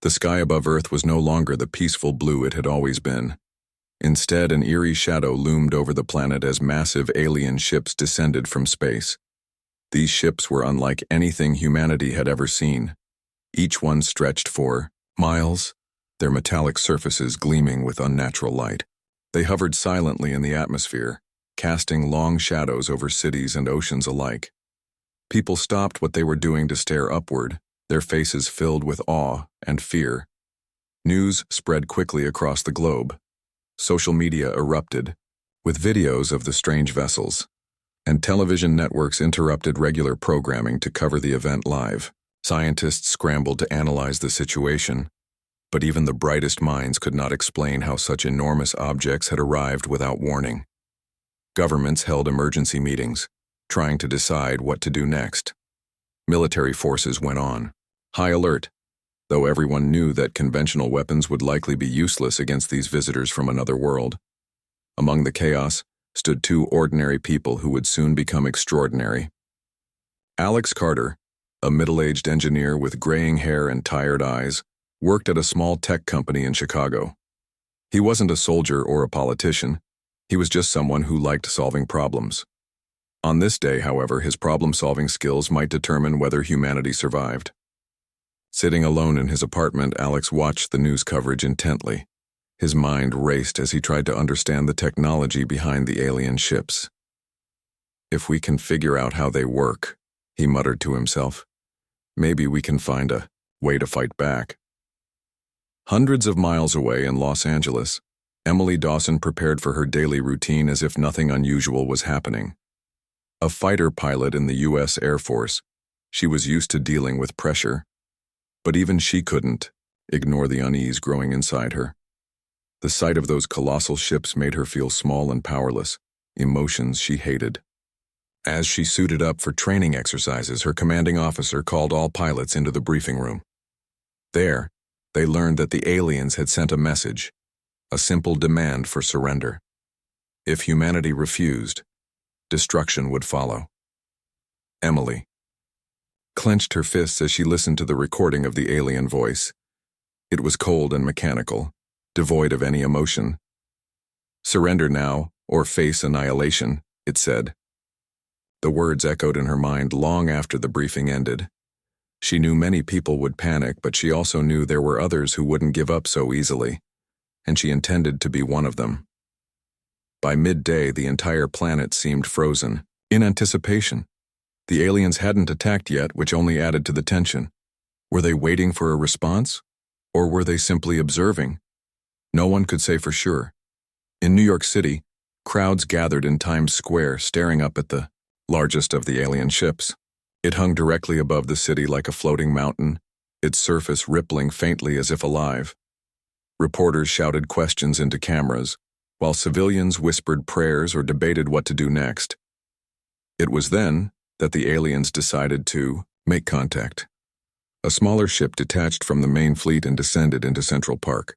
The sky above Earth was no longer the peaceful blue it had always been. Instead, an eerie shadow loomed over the planet as massive alien ships descended from space. These ships were unlike anything humanity had ever seen. Each one stretched for miles, their metallic surfaces gleaming with unnatural light. They hovered silently in the atmosphere, casting long shadows over cities and oceans alike. People stopped what they were doing to stare upward, their faces filled with awe and fear. News spread quickly across the globe. Social media erupted, with videos of the strange vessels, and television networks interrupted regular programming to cover the event live. Scientists scrambled to analyze the situation, but even the brightest minds could not explain how such enormous objects had arrived without warning. Governments held emergency meetings, trying to decide what to do next. Military forces went on high alert, though everyone knew that conventional weapons would likely be useless against these visitors from another world. Among the chaos stood two ordinary people who would soon become extraordinary. Alex Carter, a middle-aged engineer with graying hair and tired eyes, worked at a small tech company in Chicago. He wasn't a soldier or a politician. He was just someone who liked solving problems. On this day, however, his problem-solving skills might determine whether humanity survived. Sitting alone in his apartment, Alex watched the news coverage intently. His mind raced as he tried to understand the technology behind the alien ships. "If we can figure out how they work," he muttered to himself, "maybe we can find a way to fight back." Hundreds of miles away in Los Angeles, Emily Dawson prepared for her daily routine as if nothing unusual was happening. A fighter pilot in the U.S. Air Force, she was used to dealing with pressure. But even she couldn't ignore the unease growing inside her. The sight of those colossal ships made her feel small and powerless, emotions she hated. As she suited up for training exercises, her commanding officer called all pilots into the briefing room. There, they learned that the aliens had sent a message, a simple demand for surrender. If humanity refused, destruction would follow. Emily clenched her fists as she listened to the recording of the alien voice. It was cold and mechanical, devoid of any emotion. "Surrender now, or face annihilation," it said. The words echoed in her mind long after the briefing ended. She knew many people would panic, but she also knew there were others who wouldn't give up so easily, and she intended to be one of them. By midday, the entire planet seemed frozen, in anticipation. The aliens hadn't attacked yet, which only added to the tension. Were they waiting for a response? Or were they simply observing? No one could say for sure. In New York City, crowds gathered in Times Square, staring up at the largest of the alien ships. It hung directly above the city like a floating mountain, its surface rippling faintly as if alive. Reporters shouted questions into cameras, while civilians whispered prayers or debated what to do next. It was then that the aliens decided to make contact. A smaller ship detached from the main fleet and descended into Central Park.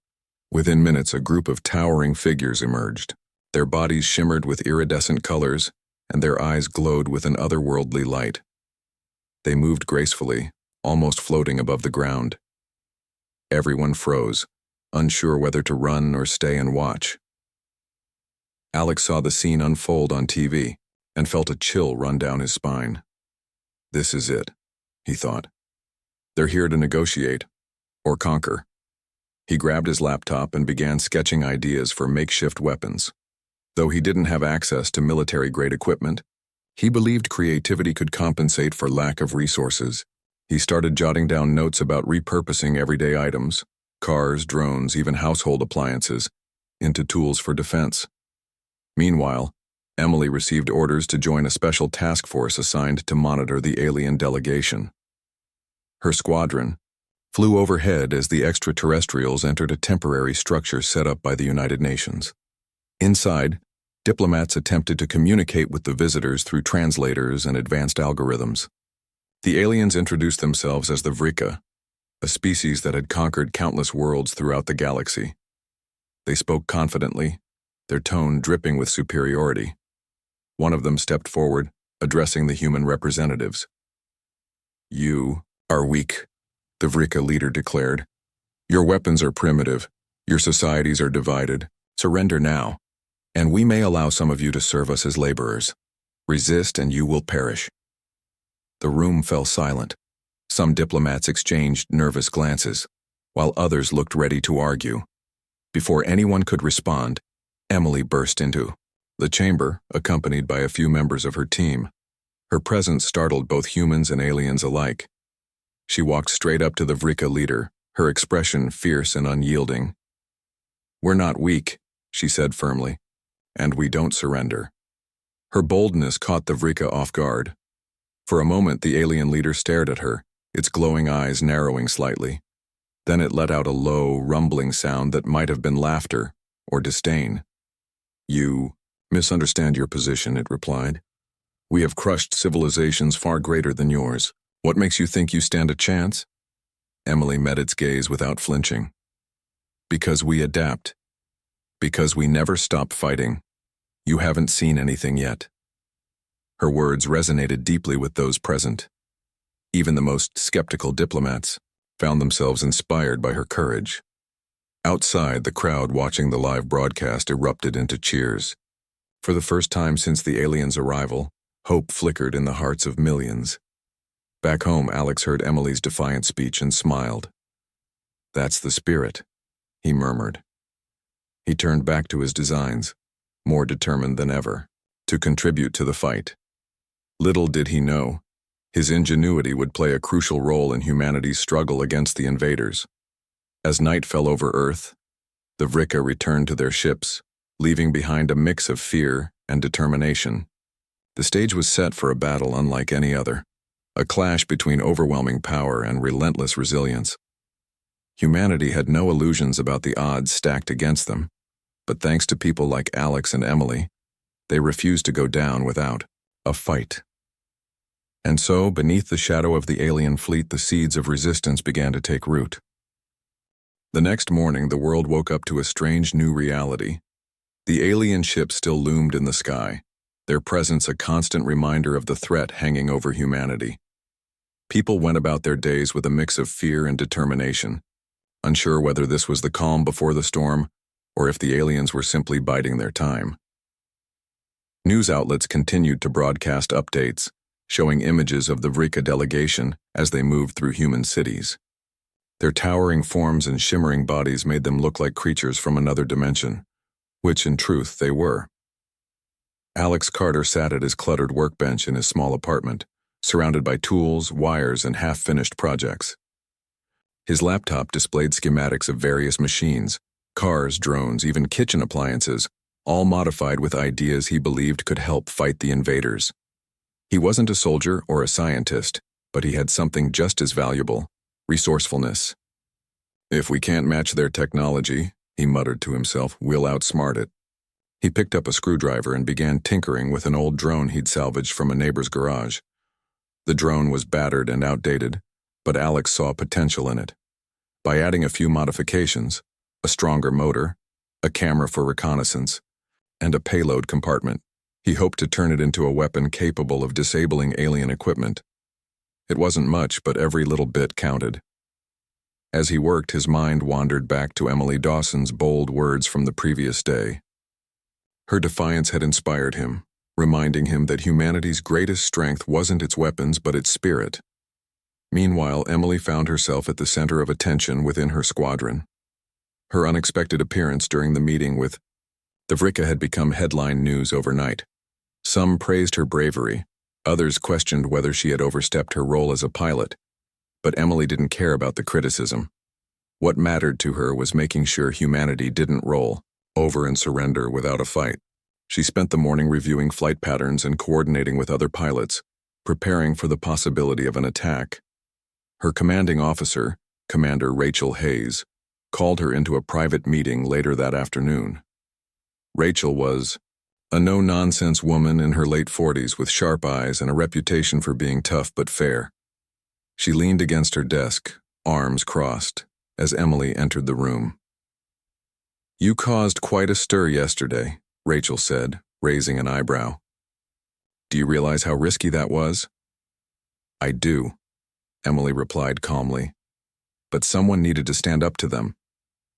Within minutes, a group of towering figures emerged. Their bodies shimmered with iridescent colors, and their eyes glowed with an otherworldly light. They moved gracefully, almost floating above the ground. Everyone froze, unsure whether to run or stay and watch. Alex saw the scene unfold on TV and felt a chill run down his spine. This is it, he thought. They're here to negotiate, or conquer. He grabbed his laptop and began sketching ideas for makeshift weapons. Though he didn't have access to military-grade equipment, he believed creativity could compensate for lack of resources. He started jotting down notes about repurposing everyday items, cars, drones, even household appliances, into tools for defense. Meanwhile, Emily received orders to join a special task force assigned to monitor the alien delegation. Her squadron flew overhead as the extraterrestrials entered a temporary structure set up by the United Nations. Inside, diplomats attempted to communicate with the visitors through translators and advanced algorithms. The aliens introduced themselves as the Vrika, a species that had conquered countless worlds throughout the galaxy. They spoke confidently, their tone dripping with superiority. One of them stepped forward, addressing the human representatives. "You are weak," the Vrika leader declared. Your weapons are primitive. Your societies are divided. Surrender now, and we may allow some of you to serve us as laborers. Resist and you will perish." The room fell silent. Some diplomats exchanged nervous glances, while others looked ready to argue. Before anyone could respond, Emily burst into the chamber, accompanied by a few members of her team. Her presence startled both humans and aliens alike. She walked straight up to the Vrika leader, her expression fierce and unyielding. "We're not weak," she said firmly, "and we don't surrender." Her boldness caught the Vrika off guard. For a moment, the alien leader stared at her, its glowing eyes narrowing slightly. Then it let out a low, rumbling sound that might have been laughter or disdain. "You misunderstand your position," it replied. "We have crushed civilizations far greater than yours. What makes you think you stand a chance?" Emily met its gaze without flinching. "Because we adapt. Because we never stop fighting. You haven't seen anything yet." Her words resonated deeply with those present. Even the most skeptical diplomats found themselves inspired by her courage. Outside, the crowd watching the live broadcast erupted into cheers. For the first time since the aliens' arrival, hope flickered in the hearts of millions. Back home, Alex heard Emily's defiant speech and smiled. "That's the spirit," he murmured. He turned back to his designs, more determined than ever, to contribute to the fight. Little did he know, his ingenuity would play a crucial role in humanity's struggle against the invaders. As night fell over Earth, the Vrika returned to their ships, leaving behind a mix of fear and determination. The stage was set for a battle unlike any other, a clash between overwhelming power and relentless resilience. Humanity had no illusions about the odds stacked against them, but thanks to people like Alex and Emily, they refused to go down without a fight. And so, beneath the shadow of the alien fleet, the seeds of resistance began to take root. The next morning, the world woke up to a strange new reality. The alien ships still loomed in the sky, their presence a constant reminder of the threat hanging over humanity. People went about their days with a mix of fear and determination, unsure whether this was the calm before the storm or if the aliens were simply biding their time. News outlets continued to broadcast updates, showing images of the Vrika delegation as they moved through human cities. Their towering forms and shimmering bodies made them look like creatures from another dimension, which in truth they were. Alex Carter sat at his cluttered workbench in his small apartment, surrounded by tools, wires, and half-finished projects. His laptop displayed schematics of various machines, cars, drones, even kitchen appliances, all modified with ideas he believed could help fight the invaders. He wasn't a soldier or a scientist, but he had something just as valuable: resourcefulness. "If we can't match their technology," he muttered to himself, "we'll outsmart it." He picked up a screwdriver and began tinkering with an old drone he'd salvaged from a neighbor's garage. The drone was battered and outdated, but Alex saw potential in it. By adding a few modifications, a stronger motor, a camera for reconnaissance, and a payload compartment, he hoped to turn it into a weapon capable of disabling alien equipment. It wasn't much, but every little bit counted. As he worked, his mind wandered back to Emily Dawson's bold words from the previous day. Her defiance had inspired him, reminding him that humanity's greatest strength wasn't its weapons but its spirit. Meanwhile, Emily found herself at the center of attention within her squadron. Her unexpected appearance during the meeting with the Vrika had become headline news overnight. Some praised her bravery, others questioned whether she had overstepped her role as a pilot, but Emily didn't care about the criticism. What mattered to her was making sure humanity didn't roll over and surrender without a fight. She spent the morning reviewing flight patterns and coordinating with other pilots, preparing for the possibility of an attack. Her commanding officer, Commander Rachel Hayes, called her into a private meeting later that afternoon. Rachel was a no-nonsense woman in her late 40s with sharp eyes and a reputation for being tough but fair. She leaned against her desk, arms crossed, as Emily entered the room. "You caused quite a stir yesterday," Rachel said, raising an eyebrow. "Do you realize how risky that was?" "I do," Emily replied calmly. but someone needed to stand up to them.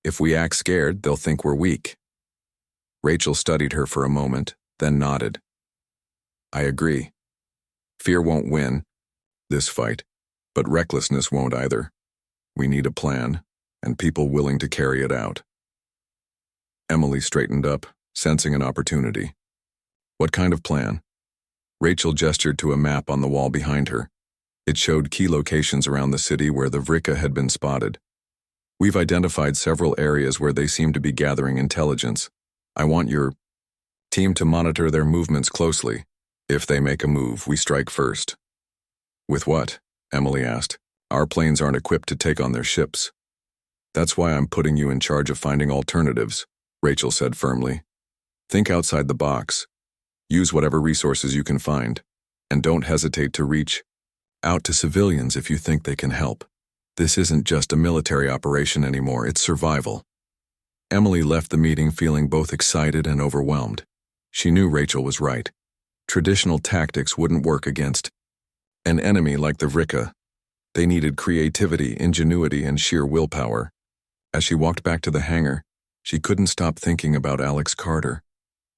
If we act scared, they'll think we're weak. Rachel studied her for a moment, then nodded. I agree. Fear won't win this fight, but recklessness won't either. We need a plan, and people willing to carry it out. Emily straightened up, sensing an opportunity. What kind of plan? Rachel gestured to a map on the wall behind her. It showed key locations around the city where the Vrika had been spotted. We've identified several areas where they seem to be gathering intelligence. I want your team to monitor their movements closely. If they make a move, we strike first. With what? Emily asked. Our planes aren't equipped to take on their ships. That's why I'm putting you in charge of finding alternatives, Rachel said firmly. Think outside the box. Use whatever resources you can find, and don't hesitate to reach out to civilians if you think they can help. This isn't just a military operation anymore, it's survival. Emily left the meeting feeling both excited and overwhelmed. She knew Rachel was right. Traditional tactics wouldn't work against an enemy like the Vrika. They needed creativity, ingenuity, and sheer willpower. As she walked back to the hangar, she couldn't stop thinking about Alex Carter.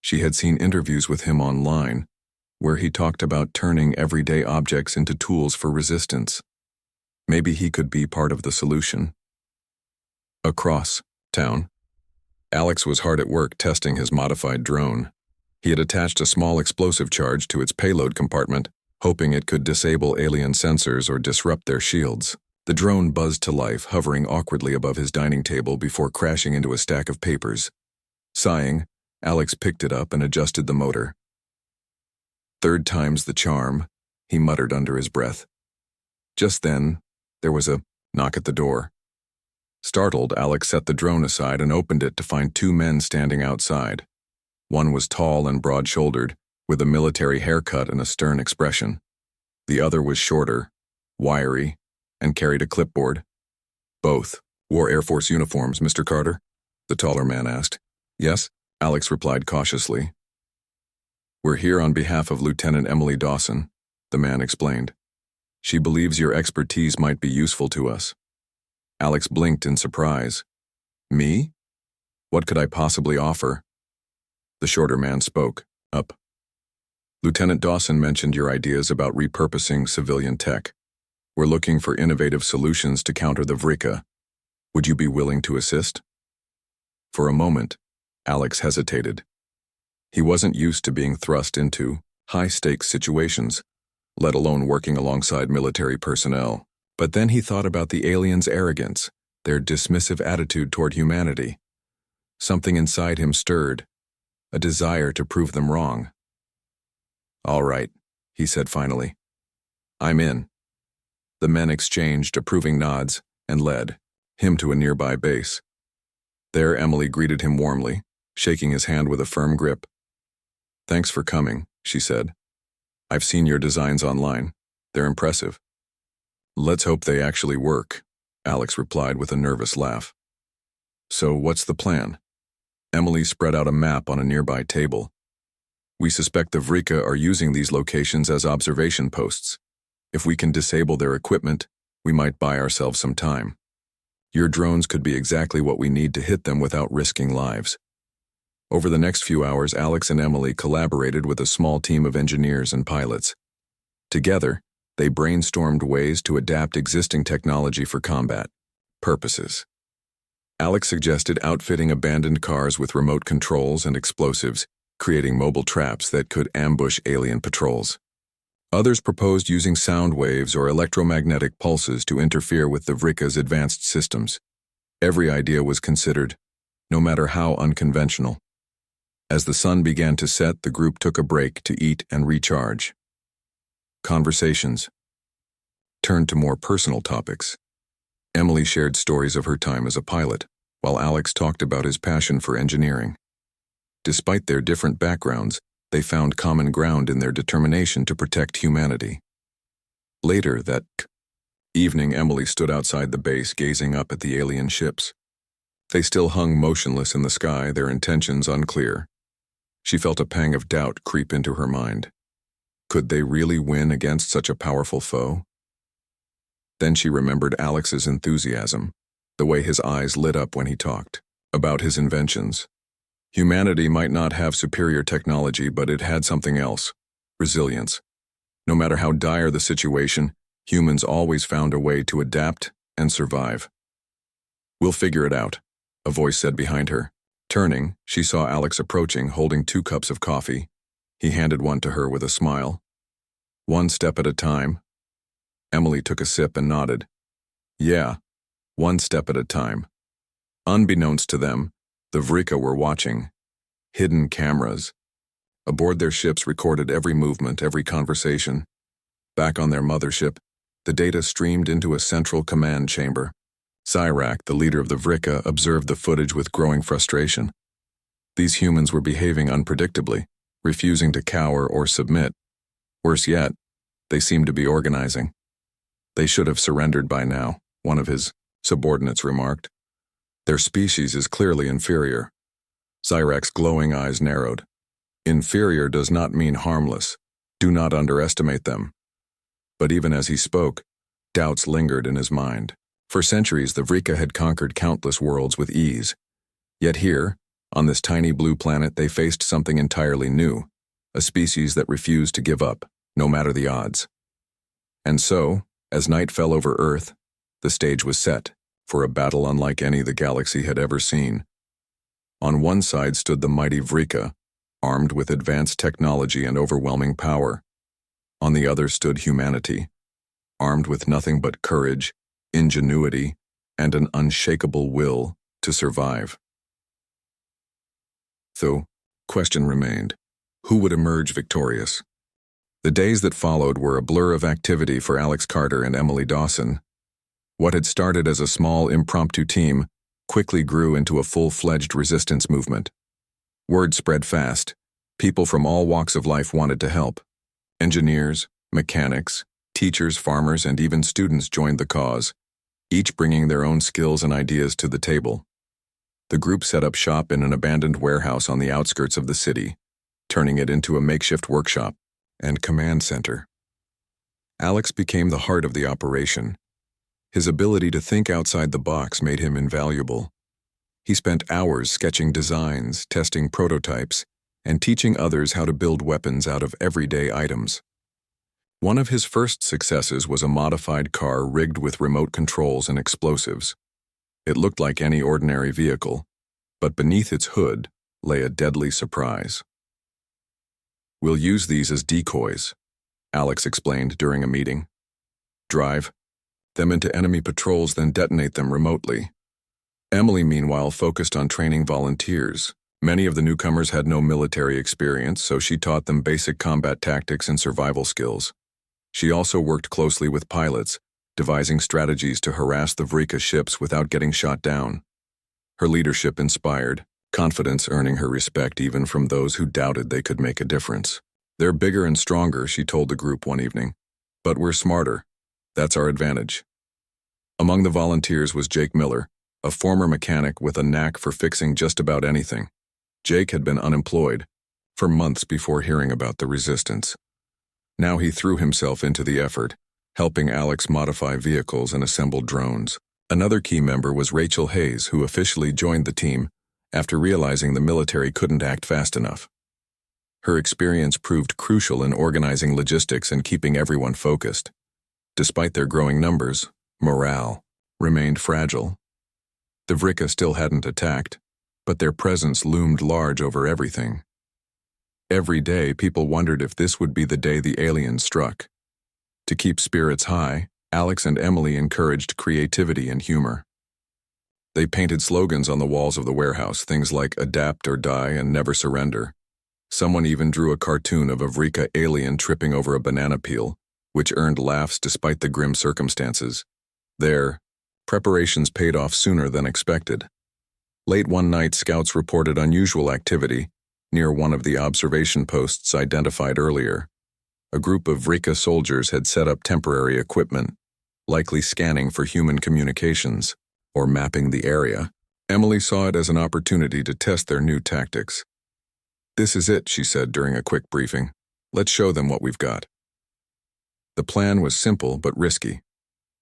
She had seen interviews with him online, where he talked about turning everyday objects into tools for resistance. Maybe he could be part of the solution. Across town, Alex was hard at work testing his modified drone. He had attached a small explosive charge to its payload compartment, hoping it could disable alien sensors or disrupt their shields. The drone buzzed to life, hovering awkwardly above his dining table before crashing into a stack of papers. Sighing, Alex picked it up and adjusted the motor. Third time's the charm, he muttered under his breath. Just then, there was a knock at the door. Startled, Alex set the drone aside and opened it to find two men standing outside. One was tall and broad-shouldered, with a military haircut and a stern expression. The other was shorter, wiry, and carried a clipboard. Both wore Air Force uniforms, Mr. Carter? The taller man asked. Yes, Alex replied cautiously. We're here on behalf of Lieutenant Emily Dawson, the man explained. She believes your expertise might be useful to us. Alex blinked in surprise. Me? What could I possibly offer? The shorter man spoke up. Lieutenant Dawson mentioned your ideas about repurposing civilian tech. We're looking for innovative solutions to counter the Vrika. Would you be willing to assist? For a moment, Alex hesitated. He wasn't used to being thrust into high-stakes situations, let alone working alongside military personnel. But then he thought about the aliens' arrogance, their dismissive attitude toward humanity. Something inside him stirred, a desire to prove them wrong. All right, he said finally. I'm in. The men exchanged approving nods and led him to a nearby base. There, Emily greeted him warmly, shaking his hand with a firm grip. Thanks for coming, she said. I've seen your designs online. They're impressive. Let's hope they actually work, Alex replied with a nervous laugh. So what's the plan? Emily spread out a map on a nearby table. We suspect the Vrika are using these locations as observation posts. If we can disable their equipment, we might buy ourselves some time. Your drones could be exactly what we need to hit them without risking lives. Over the next few hours, Alex and Emily collaborated with a small team of engineers and pilots. Together, they brainstormed ways to adapt existing technology for combat purposes. Alex suggested outfitting abandoned cars with remote controls and explosives, creating mobile traps that could ambush alien patrols. Others proposed using sound waves or electromagnetic pulses to interfere with the Vrika's advanced systems. Every idea was considered, no matter how unconventional. As the sun began to set, the group took a break to eat and recharge. Conversations turned to more personal topics. Emily shared stories of her time as a pilot, while Alex talked about his passion for engineering. Despite their different backgrounds, they found common ground in their determination to protect humanity. Later that evening, Emily stood outside the base, gazing up at the alien ships. They still hung motionless in the sky, their intentions unclear. She felt a pang of doubt creep into her mind. Could they really win against such a powerful foe? Then she remembered Alex's enthusiasm, the way his eyes lit up when he talked about his inventions. Humanity might not have superior technology, but it had something else: resilience. No matter how dire the situation, humans always found a way to adapt and survive. "We'll figure it out," a voice said behind her. Turning, she saw Alex approaching, holding 2 cups of coffee. He handed one to her with a smile. "One step at a time." Emily took a sip and nodded. "Yeah, one step at a time." Unbeknownst to them, the Vrika were watching. Hidden cameras aboard their ships recorded every movement, every conversation. Back on their mothership, the data streamed into a central command chamber. Cyrak, the leader of the Vrika, observed the footage with growing frustration. These humans were behaving unpredictably, refusing to cower or submit. Worse yet, they seemed to be organizing. "They should have surrendered by now," one of his subordinates remarked. "Their species is clearly inferior." Cyrak's glowing eyes narrowed. "Inferior does not mean harmless. Do not underestimate them." But even as he spoke, doubts lingered in his mind. For centuries, the Vrika had conquered countless worlds with ease. Yet here, on this tiny blue planet, they faced something entirely new, a species that refused to give up, no matter the odds. And so, as night fell over Earth, the stage was set for a battle unlike any the galaxy had ever seen. On one side stood the mighty Vrika, armed with advanced technology and overwhelming power. On the other stood humanity, armed with nothing but courage, ingenuity, and an unshakable will to survive. The question remained: who would emerge victorious? The days that followed were a blur of activity for Alex Carter and Emily Dawson. What had started as a small impromptu team quickly grew into a full-fledged resistance movement. Word spread fast. People from all walks of life wanted to help. Engineers, mechanics, teachers, farmers, and even students joined the cause, each bringing their own skills and ideas to the table. The group set up shop in an abandoned warehouse on the outskirts of the city, turning it into a makeshift workshop and command center. Alex became the heart of the operation. His ability to think outside the box made him invaluable. He spent hours sketching designs, testing prototypes, and teaching others how to build weapons out of everyday items. One of his first successes was a modified car rigged with remote controls and explosives. It looked like any ordinary vehicle, but beneath its hood lay a deadly surprise. "We'll use these as decoys," Alex explained during a meeting. "Drive them into enemy patrols, then detonate them remotely." Emily, meanwhile, focused on training volunteers. Many of the newcomers had no military experience, so she taught them basic combat tactics and survival skills. She also worked closely with pilots, devising strategies to harass the Vrika ships without getting shot down. Her leadership inspired, confidence earning her respect even from those who doubted they could make a difference. "They're bigger and stronger," she told the group one evening. "But we're smarter. That's our advantage." Among the volunteers was Jake Miller, a former mechanic with a knack for fixing just about anything. Jake had been unemployed for months before hearing about the resistance. Now he threw himself into the effort, helping Alex modify vehicles and assemble drones. Another key member was Rachel Hayes, who officially joined the team after realizing the military couldn't act fast enough. Her experience proved crucial in organizing logistics and keeping everyone focused. Despite their growing numbers, morale remained fragile. The Vrika still hadn't attacked, but their presence loomed large over everything. Every day, people wondered if this would be the day the aliens struck. To keep spirits high, Alex and Emily encouraged creativity and humor. They painted slogans on the walls of the warehouse, things like "Adapt or Die" and "Never Surrender." Someone even drew a cartoon of a Vrika alien tripping over a banana peel, which earned laughs despite the grim circumstances. Their preparations paid off sooner than expected. Late one night, scouts reported unusual activity near one of the observation posts identified earlier. A group of Vrika soldiers had set up temporary equipment, likely scanning for human communications or mapping the area. Emily saw it as an opportunity to test their new tactics. "This is it," she said during a quick briefing. "Let's show them what we've got." The plan was simple but risky.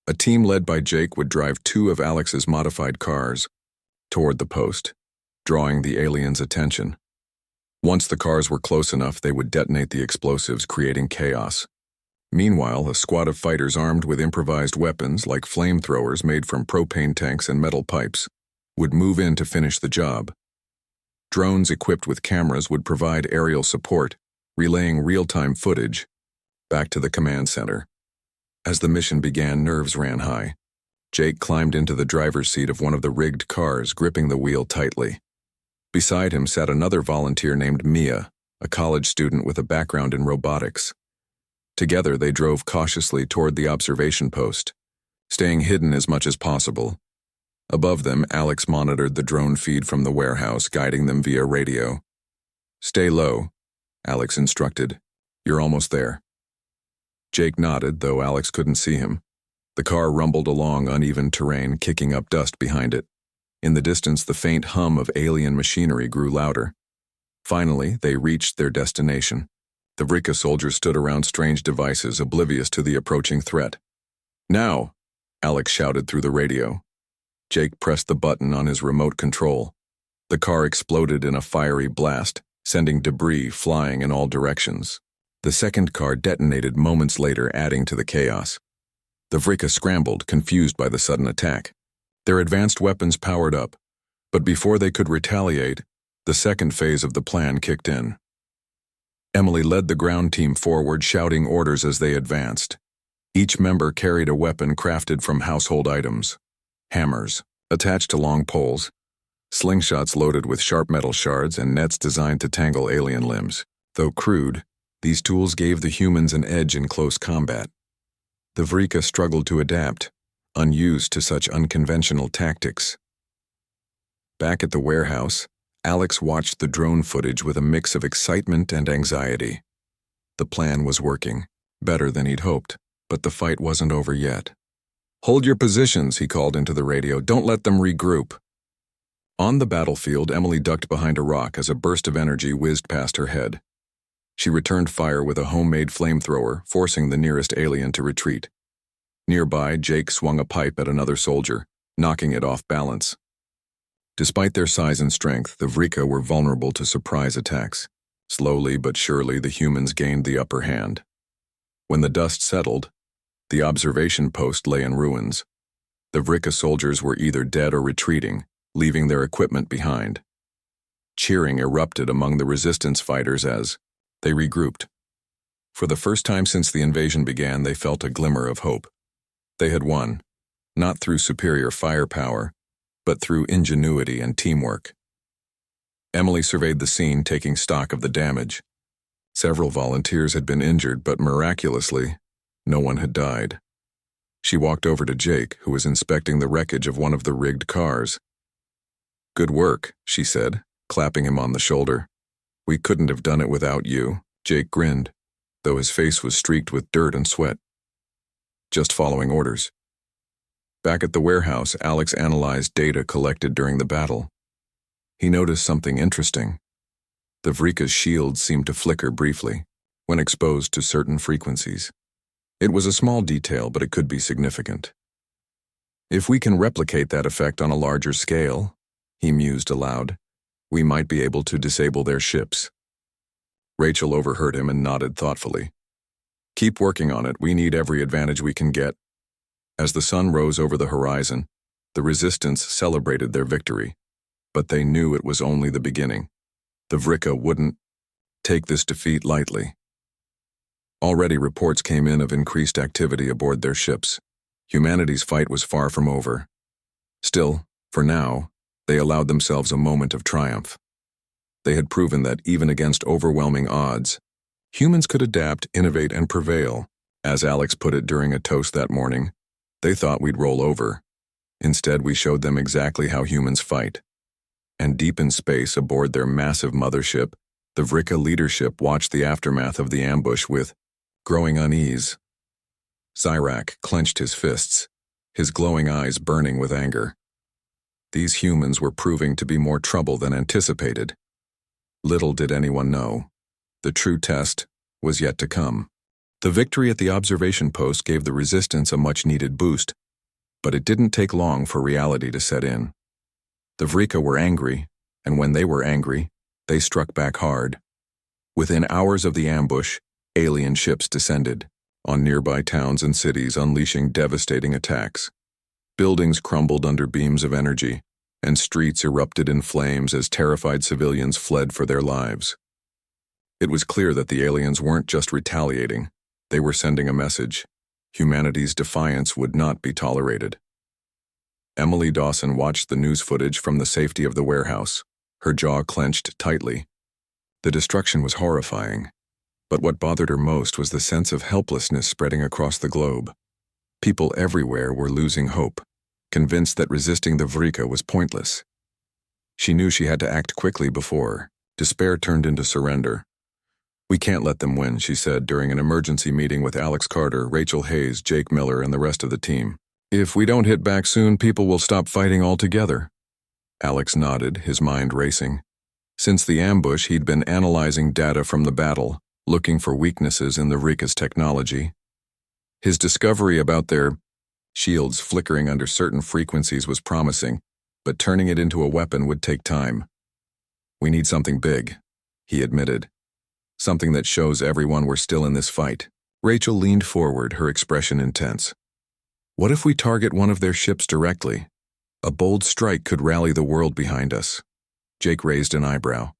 A team led by Jake would drive two of Alex's modified cars toward the post, drawing the aliens' attention. Once the cars were close enough, they would detonate the explosives, creating chaos. Meanwhile, a squad of fighters armed with improvised weapons like flamethrowers made from propane tanks and metal pipes would move in to finish the job. Drones equipped with cameras would provide aerial support, relaying real-time footage back to the command center. As the mission began, nerves ran high. Jake climbed into the driver's seat of one of the rigged cars, gripping the wheel tightly. Beside him sat another volunteer named Mia, a college student with a background in robotics. Together, they drove cautiously toward the observation post, staying hidden as much as possible. Above them, Alex monitored the drone feed from the warehouse, guiding them via radio. "Stay low," Alex instructed. "You're almost there." Jake nodded, though Alex couldn't see him. The car rumbled along uneven terrain, kicking up dust behind it. In the distance, the faint hum of alien machinery grew louder. Finally, they reached their destination. The Vrika soldiers stood around strange devices, oblivious to the approaching threat. "Now!" Alex shouted through the radio. Jake pressed the button on his remote control. The car exploded in a fiery blast, sending debris flying in all directions. The second car detonated moments later, adding to the chaos. The Vrika scrambled, confused by the sudden attack. Their advanced weapons powered up, but before they could retaliate, the second phase of the plan kicked in. Emily led the ground team forward, shouting orders as they advanced. Each member carried a weapon crafted from household items: hammers, attached to long poles, slingshots loaded with sharp metal shards, and nets designed to tangle alien limbs. Though crude, these tools gave the humans an edge in close combat. The Vrika struggled to adapt, unused to such unconventional tactics. Back at the warehouse, Alex watched the drone footage with a mix of excitement and anxiety. The plan was working, better than he'd hoped, but the fight wasn't over yet. "Hold your positions," he called into the radio. "Don't let them regroup." On the battlefield, Emily ducked behind a rock as a burst of energy whizzed past her head. She returned fire with a homemade flamethrower, forcing the nearest alien to retreat. Nearby, Jake swung a pipe at another soldier, knocking it off balance. Despite their size and strength, the Vrika were vulnerable to surprise attacks. Slowly but surely, the humans gained the upper hand. When the dust settled, the observation post lay in ruins. The Vrika soldiers were either dead or retreating, leaving their equipment behind. Cheering erupted among the resistance fighters as they regrouped. For the first time since the invasion began, they felt a glimmer of hope. They had won, not through superior firepower, but through ingenuity and teamwork. Emily surveyed the scene, taking stock of the damage. Several volunteers had been injured, but miraculously, no one had died. She walked over to Jake, who was inspecting the wreckage of one of the rigged cars. "Good work," she said, clapping him on the shoulder. "We couldn't have done it without you." Jake grinned, though his face was streaked with dirt and sweat. "Just following orders." Back at the warehouse, Alex analyzed data collected during the battle. He noticed something interesting. The Vrika's shields seemed to flicker briefly when exposed to certain frequencies. It was a small detail, but it could be significant. "If we can replicate that effect on a larger scale," he mused aloud, "we might be able to disable their ships." Rachel overheard him and nodded thoughtfully. "Keep working on it. We need every advantage we can get." As the sun rose over the horizon, the resistance celebrated their victory, but they knew it was only the beginning. The Vrika wouldn't take this defeat lightly. Already reports came in of increased activity aboard their ships. Humanity's fight was far from over. Still, for now, they allowed themselves a moment of triumph. They had proven that even against overwhelming odds, humans could adapt, innovate, and prevail. As Alex put it during a toast that morning, "They thought we'd roll over. Instead, we showed them exactly how humans fight." And deep in space, aboard their massive mothership, the Vrika leadership watched the aftermath of the ambush with growing unease. Zyrak clenched his fists, his glowing eyes burning with anger. These humans were proving to be more trouble than anticipated. Little did anyone know, the true test was yet to come. The victory at the observation post gave the resistance a much-needed boost, but it didn't take long for reality to set in. The Vrika were angry, and when they were angry, they struck back hard. Within hours of the ambush, alien ships descended on nearby towns and cities, unleashing devastating attacks. Buildings crumbled under beams of energy, and streets erupted in flames as terrified civilians fled for their lives. It was clear that the aliens weren't just retaliating, they were sending a message. Humanity's defiance would not be tolerated. Emily Dawson watched the news footage from the safety of the warehouse, her jaw clenched tightly. The destruction was horrifying, but what bothered her most was the sense of helplessness spreading across the globe. People everywhere were losing hope, convinced that resisting the Vrika was pointless. She knew she had to act quickly before despair turned into surrender. "We can't let them win," she said during an emergency meeting with Alex Carter, Rachel Hayes, Jake Miller, and the rest of the team. "If we don't hit back soon, people will stop fighting altogether." Alex nodded, his mind racing. Since the ambush, he'd been analyzing data from the battle, looking for weaknesses in the Vrika's technology. His discovery about their shields flickering under certain frequencies was promising, but turning it into a weapon would take time. "We need something big," he admitted. "Something that shows everyone we're still in this fight." Rachel leaned forward, her expression intense. "What if we target one of their ships directly? A bold strike could rally the world behind us." Jake raised an eyebrow.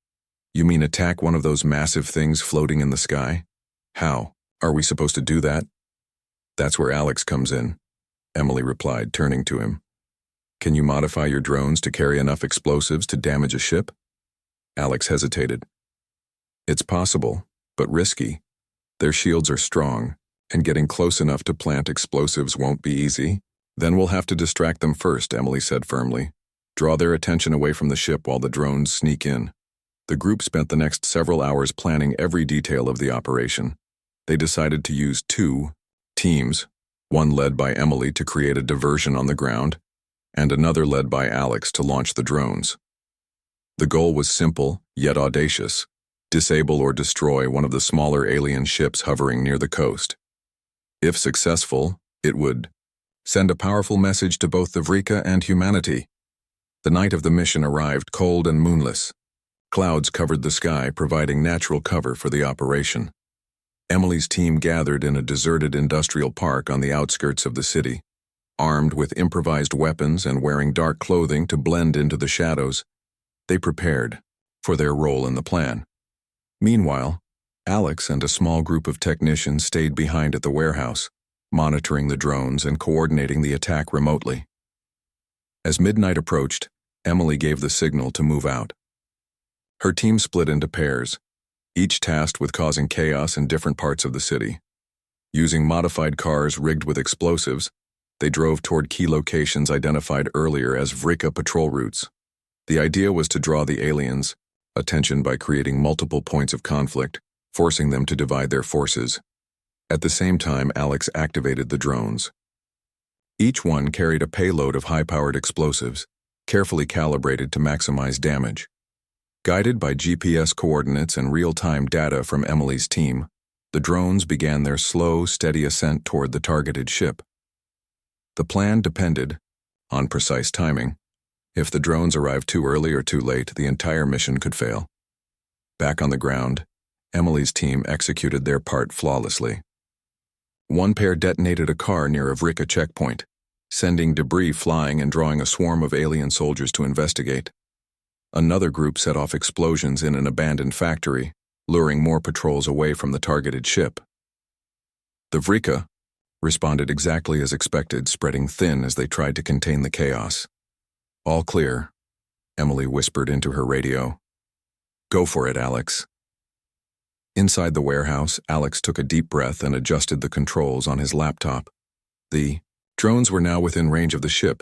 "You mean attack one of those massive things floating in the sky? How? Are we supposed to do that?" "That's where Alex comes in," Emily replied, turning to him. "Can you modify your drones to carry enough explosives to damage a ship?" Alex hesitated. "It's possible, but risky. Their shields are strong, and getting close enough to plant explosives won't be easy." "Then we'll have to distract them first," Emily said firmly. "Draw their attention away from the ship while the drones sneak in." The group spent the next several hours planning every detail of the operation. They decided to use 2 teams, one led by Emily to create a diversion on the ground, and another led by Alex to launch the drones. The goal was simple, yet audacious: disable or destroy one of the smaller alien ships hovering near the coast. If successful, it would send a powerful message to both the Vrika and humanity. The night of the mission arrived cold and moonless. Clouds covered the sky, providing natural cover for the operation. Emily's team gathered in a deserted industrial park on the outskirts of the city. Armed with improvised weapons and wearing dark clothing to blend into the shadows, they prepared for their role in the plan. Meanwhile, Alex and a small group of technicians stayed behind at the warehouse, monitoring the drones and coordinating the attack remotely. As midnight approached, Emily gave the signal to move out. Her team split into pairs, each tasked with causing chaos in different parts of the city. Using modified cars rigged with explosives, they drove toward key locations identified earlier as Vrika patrol routes. The idea was to draw the aliens' attention by creating multiple points of conflict, forcing them to divide their forces. At the same time, Alex activated the drones. Each one carried a payload of high-powered explosives, carefully calibrated to maximize damage. Guided by GPS coordinates and real-time data from Emily's team, the drones began their slow, steady ascent toward the targeted ship. The plan depended on precise timing. If the drones arrived too early or too late, the entire mission could fail. Back on the ground, Emily's team executed their part flawlessly. One pair detonated a car near a Vrika checkpoint, sending debris flying and drawing a swarm of alien soldiers to investigate. Another group set off explosions in an abandoned factory, luring more patrols away from the targeted ship. The Vrika responded exactly as expected, spreading thin as they tried to contain the chaos. "All clear," Emily whispered into her radio. "Go for it, Alex." Inside the warehouse, Alex took a deep breath and adjusted the controls on his laptop. The drones were now within range of the ship,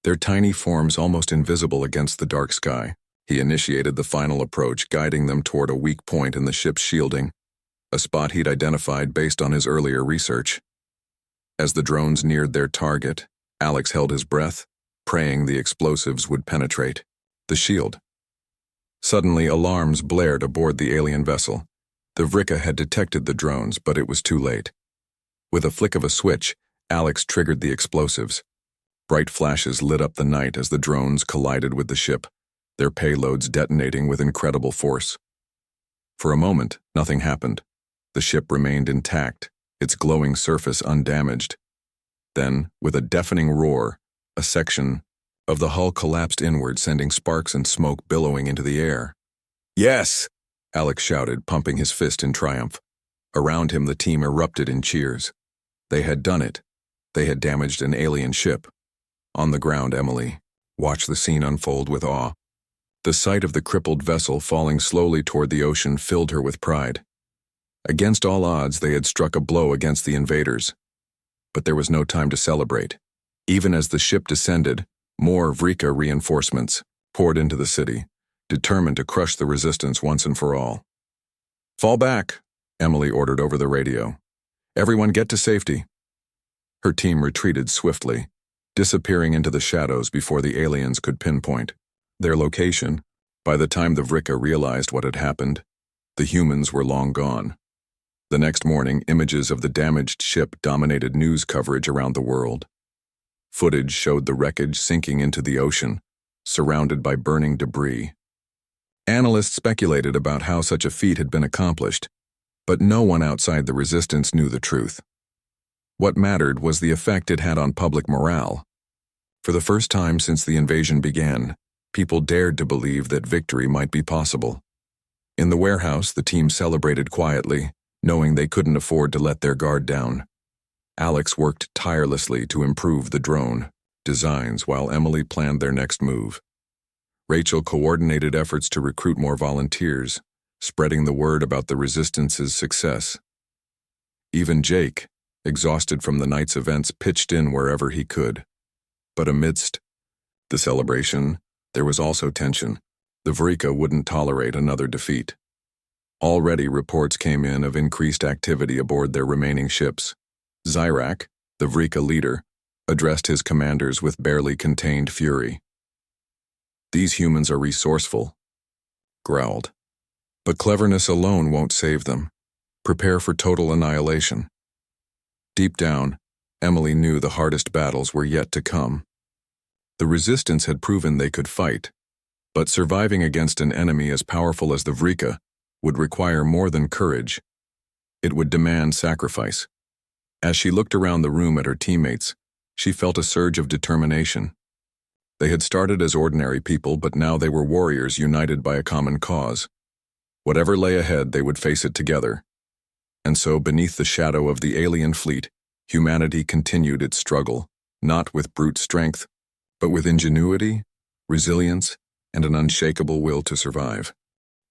their tiny forms almost invisible against the dark sky. He initiated the final approach, guiding them toward a weak point in the ship's shielding, a spot he'd identified based on his earlier research. As the drones neared their target, Alex held his breath, praying the explosives would penetrate the shield. Suddenly, alarms blared aboard the alien vessel. The Vrika had detected the drones, but it was too late. With a flick of a switch, Alex triggered the explosives. Bright flashes lit up the night as the drones collided with the ship, their payloads detonating with incredible force. For a moment, nothing happened. The ship remained intact, its glowing surface undamaged. Then, with a deafening roar, a section of the hull collapsed inward, sending sparks and smoke billowing into the air. "Yes!" Alex shouted, pumping his fist in triumph. Around him, the team erupted in cheers. They had done it. They had damaged an alien ship. On the ground, Emily watched the scene unfold with awe. The sight of the crippled vessel falling slowly toward the ocean filled her with pride. Against all odds, they had struck a blow against the invaders. But there was no time to celebrate. Even as the ship descended, more Vrika reinforcements poured into the city, determined to crush the resistance once and for all. "Fall back," Emily ordered over the radio. "Everyone get to safety." Her team retreated swiftly, disappearing into the shadows before the aliens could pinpoint their location. By the time the Vrika realized what had happened, the humans were long gone. The next morning, images of the damaged ship dominated news coverage around the world. Footage showed the wreckage sinking into the ocean, surrounded by burning debris. Analysts speculated about how such a feat had been accomplished, but no one outside the resistance knew the truth. What mattered was the effect it had on public morale. For the first time since the invasion began, people dared to believe that victory might be possible. In the warehouse, the team celebrated quietly, knowing they couldn't afford to let their guard down. Alex worked tirelessly to improve the drone designs while Emily planned their next move. Rachel coordinated efforts to recruit more volunteers, spreading the word about the Resistance's success. Even Jake, exhausted from the night's events, pitched in wherever he could. But amidst the celebration, there was also tension. The Vrika wouldn't tolerate another defeat. Already reports came in of increased activity aboard their remaining ships. Zyrak, the Vrika leader, addressed his commanders with barely contained fury. "These humans are resourceful," growled. "But cleverness alone won't save them. Prepare for total annihilation." Deep down, Emily knew the hardest battles were yet to come. The Resistance had proven they could fight, but surviving against an enemy as powerful as the Vrika would require more than courage. It would demand sacrifice. As she looked around the room at her teammates, she felt a surge of determination. They had started as ordinary people, but now they were warriors united by a common cause. Whatever lay ahead, they would face it together. And so, beneath the shadow of the alien fleet, humanity continued its struggle, not with brute strength, but with ingenuity, resilience, and an unshakable will to survive.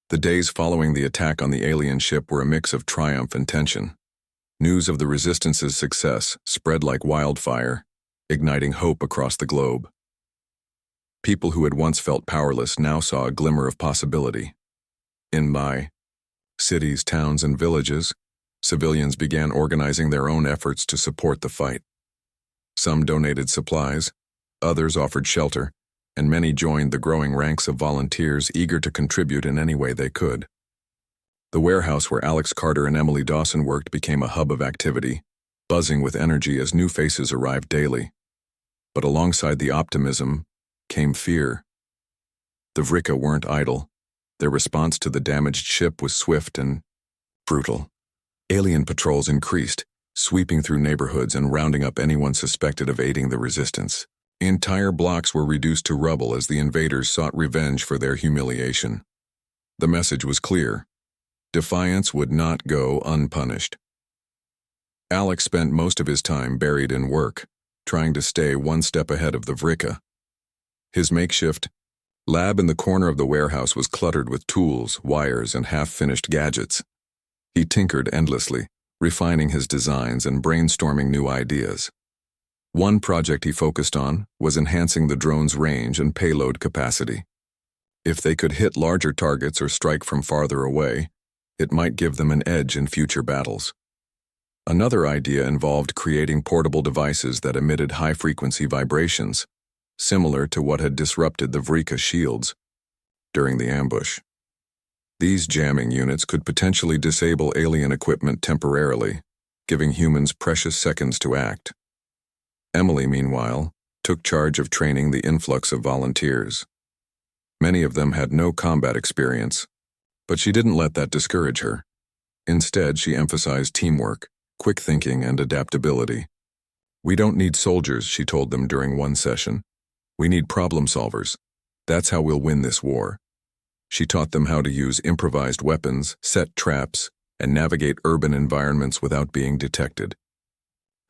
The days following the attack on the alien ship were a mix of triumph and tension. News of the Resistance's success spread like wildfire, igniting hope across the globe. People who had once felt powerless now saw a glimmer of possibility. In cities, towns, and villages, civilians began organizing their own efforts to support the fight. Some donated supplies, others offered shelter, and many joined the growing ranks of volunteers eager to contribute in any way they could. The warehouse where Alex Carter and Emily Dawson worked became a hub of activity, buzzing with energy as new faces arrived daily. But alongside the optimism came fear. The Vrika weren't idle. Their response to the damaged ship was swift and brutal. Alien patrols increased, sweeping through neighborhoods and rounding up anyone suspected of aiding the Resistance. Entire blocks were reduced to rubble as the invaders sought revenge for their humiliation. The message was clear. Defiance would not go unpunished. Alex spent most of his time buried in work, trying to stay one step ahead of the Vrika. His makeshift lab in the corner of the warehouse was cluttered with tools, wires, and half-finished gadgets. He tinkered endlessly, refining his designs and brainstorming new ideas. One project he focused on was enhancing the drone's range and payload capacity. If they could hit larger targets or strike from farther away, it might give them an edge in future battles. Another idea involved creating portable devices that emitted high-frequency vibrations, similar to what had disrupted the Vrika shields during the ambush. These jamming units could potentially disable alien equipment temporarily, giving humans precious seconds to act. Emily, meanwhile, took charge of training the influx of volunteers. Many of them had no combat experience, but she didn't let that discourage her. Instead, she emphasized teamwork, quick thinking, and adaptability. "We don't need soldiers," she told them during one session. "We need problem solvers. That's how we'll win this war." She taught them how to use improvised weapons, set traps, and navigate urban environments without being detected.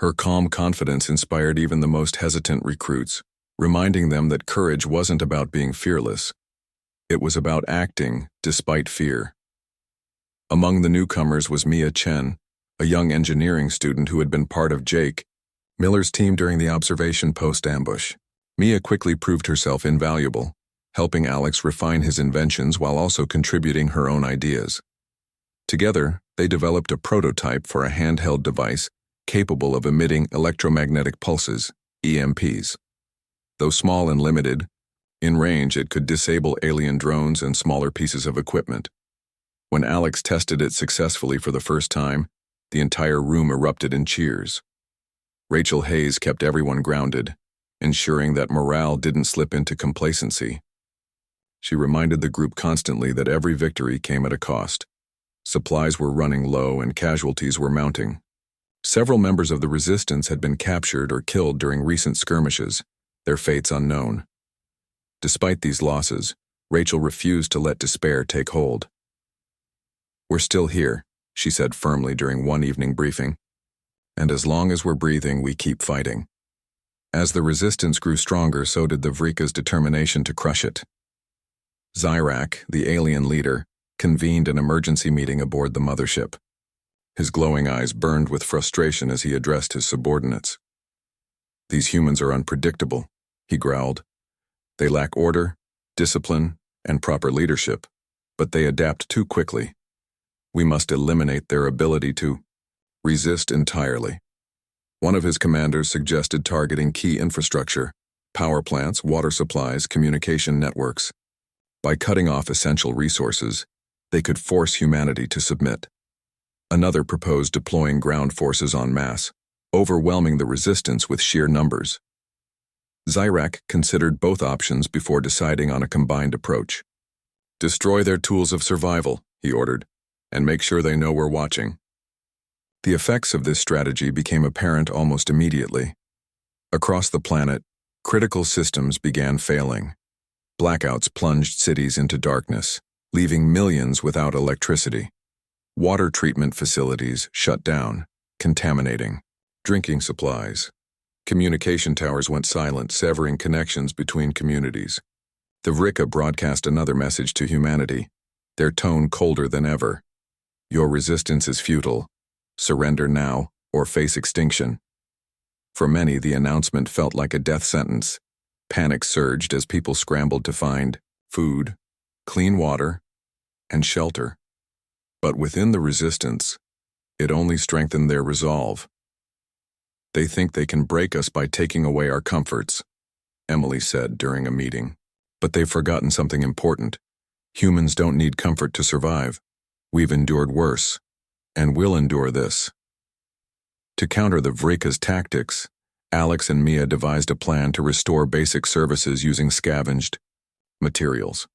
Her calm confidence inspired even the most hesitant recruits, reminding them that courage wasn't about being fearless. It was about acting despite fear. Among the newcomers was Mia Chen, a young engineering student who had been part of Jake Miller's team during the observation post ambush. Mia quickly proved herself invaluable, helping Alex refine his inventions while also contributing her own ideas. Together, they developed a prototype for a handheld device capable of emitting electromagnetic pulses, EMPs. Though small and limited, in range it could disable alien drones and smaller pieces of equipment. When Alex tested it successfully for the first time, the entire room erupted in cheers. Rachel Hayes kept everyone grounded, ensuring that morale didn't slip into complacency. She reminded the group constantly that every victory came at a cost. Supplies were running low and casualties were mounting. Several members of the resistance had been captured or killed during recent skirmishes, their fates unknown. Despite these losses, Rachel refused to let despair take hold. "We're still here," she said firmly during one evening briefing. "And as long as we're breathing, we keep fighting." As the resistance grew stronger, so did the Vrika's determination to crush it. Zyrak, the alien leader, convened an emergency meeting aboard the mothership. His glowing eyes burned with frustration as he addressed his subordinates. "These humans are unpredictable," he growled. "They lack order, discipline, and proper leadership, but they adapt too quickly. We must eliminate their ability to resist entirely." One of his commanders suggested targeting key infrastructure, power plants, water supplies, communication networks. By cutting off essential resources, they could force humanity to submit. Another proposed deploying ground forces en masse, overwhelming the resistance with sheer numbers. Zyrak considered both options before deciding on a combined approach. "Destroy their tools of survival," he ordered, "and make sure they know we're watching." The effects of this strategy became apparent almost immediately. Across the planet, critical systems began failing. Blackouts plunged cities into darkness, leaving millions without electricity. Water treatment facilities shut down, contaminating drinking supplies. Communication towers went silent, severing connections between communities. The Vrika broadcast another message to humanity, their tone colder than ever. "Your resistance is futile. Surrender now, or face extinction." For many, the announcement felt like a death sentence. Panic surged as people scrambled to find food, clean water, and shelter. But within the resistance, it only strengthened their resolve. "They think they can break us by taking away our comforts," Emily said during a meeting. "But they've forgotten something important. Humans don't need comfort to survive. We've endured worse, and we'll endure this." To counter the Vrika's tactics, Alex and Mia devised a plan to restore basic services using scavenged materials.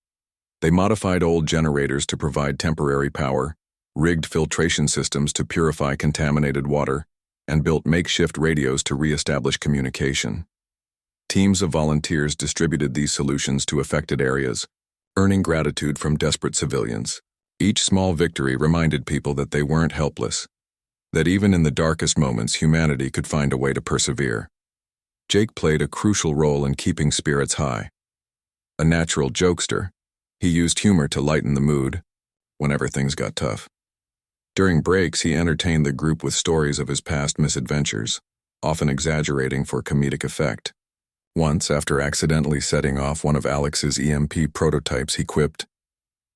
They modified old generators to provide temporary power, rigged filtration systems to purify contaminated water, and built makeshift radios to re-establish communication. Teams of volunteers distributed these solutions to affected areas, earning gratitude from desperate civilians. Each small victory reminded people that they weren't helpless, that even in the darkest moments humanity could find a way to persevere. Jake played a crucial role in keeping spirits high. A natural jokester, he used humor to lighten the mood whenever things got tough. During breaks, he entertained the group with stories of his past misadventures, often exaggerating for comedic effect. Once, after accidentally setting off one of Alex's EMP prototypes, he quipped,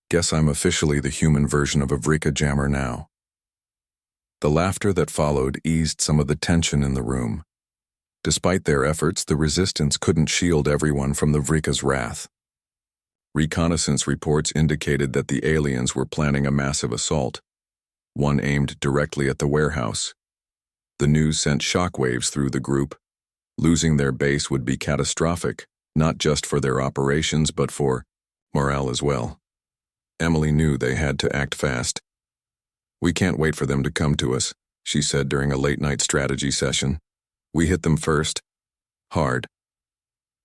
"Guess I'm officially the human version of a Vrika jammer now." The laughter that followed eased some of the tension in the room. Despite their efforts, the resistance couldn't shield everyone from the Vrika's wrath. Reconnaissance reports indicated that the aliens were planning a massive assault, one aimed directly at the warehouse. The news sent shockwaves through the group. Losing their base would be catastrophic, not just for their operations but for morale as well. Emily knew they had to act fast. "We can't wait for them to come to us," she said during a late-night strategy session. "We hit them first. Hard."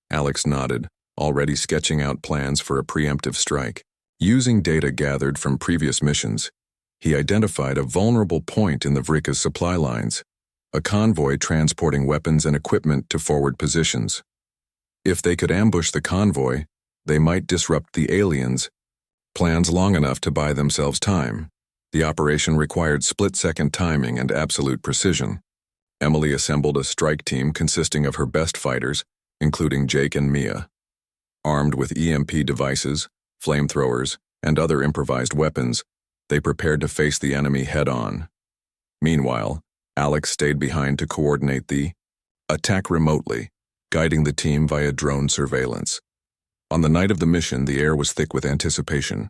Alex nodded, already sketching out plans for a preemptive strike. Using data gathered from previous missions, he identified a vulnerable point in the Vrika's supply lines, a convoy transporting weapons and equipment to forward positions. If they could ambush the convoy, they might disrupt the aliens' plans long enough to buy themselves time. The operation required split-second timing and absolute precision. Emily assembled a strike team consisting of her best fighters, including Jake and Mia. Armed with EMP devices, flamethrowers, and other improvised weapons, they prepared to face the enemy head-on. Meanwhile, Alex stayed behind to coordinate the attack remotely, guiding the team via drone surveillance. On the night of the mission, the air was thick with anticipation.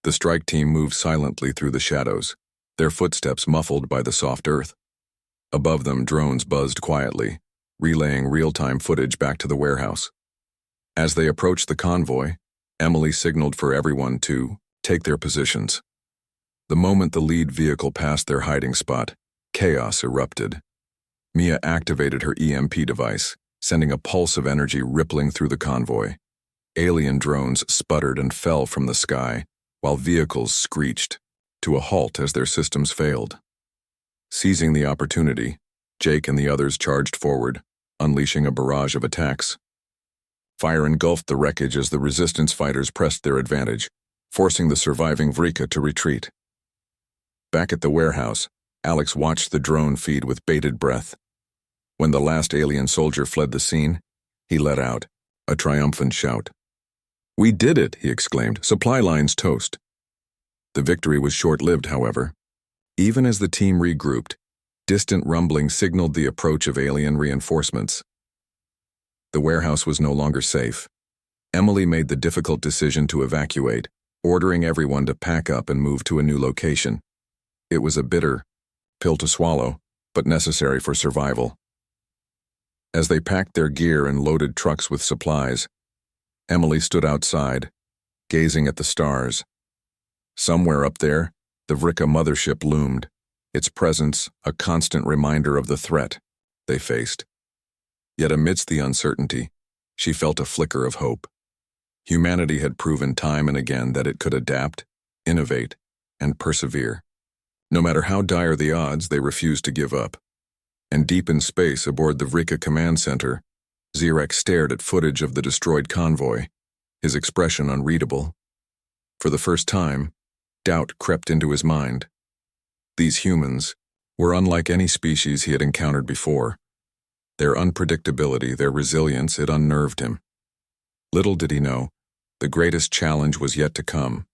The strike team moved silently through the shadows, their footsteps muffled by the soft earth. Above them, drones buzzed quietly, relaying real-time footage back to the warehouse. As they approached the convoy, Emily signaled for everyone to take their positions. The moment the lead vehicle passed their hiding spot, chaos erupted. Mia activated her EMP device, sending a pulse of energy rippling through the convoy. Alien drones sputtered and fell from the sky, while vehicles screeched to a halt as their systems failed. Seizing the opportunity, Jake and the others charged forward, unleashing a barrage of attacks. Fire engulfed the wreckage as the resistance fighters pressed their advantage, forcing the surviving Vrika to retreat. Back at the warehouse, Alex watched the drone feed with bated breath. When the last alien soldier fled the scene, he let out a triumphant shout. "We did it!" he exclaimed. "Supply lines toast." The victory was short-lived, however. Even as the team regrouped, distant rumbling signaled the approach of alien reinforcements. The warehouse was no longer safe. Emily made the difficult decision to evacuate, ordering everyone to pack up and move to a new location. It was a bitter pill to swallow, but necessary for survival. As they packed their gear and loaded trucks with supplies, Emily stood outside, gazing at the stars. Somewhere up there, the Vrika mothership loomed, its presence a constant reminder of the threat they faced. Yet amidst the uncertainty, she felt a flicker of hope. Humanity had proven time and again that it could adapt, innovate, and persevere. No matter how dire the odds, they refused to give up. And deep in space aboard the Vrika command center, Zirek stared at footage of the destroyed convoy, his expression unreadable. For the first time, doubt crept into his mind. These humans were unlike any species he had encountered before. Their unpredictability, their resilience, it unnerved him. Little did he know, the greatest challenge was yet to come.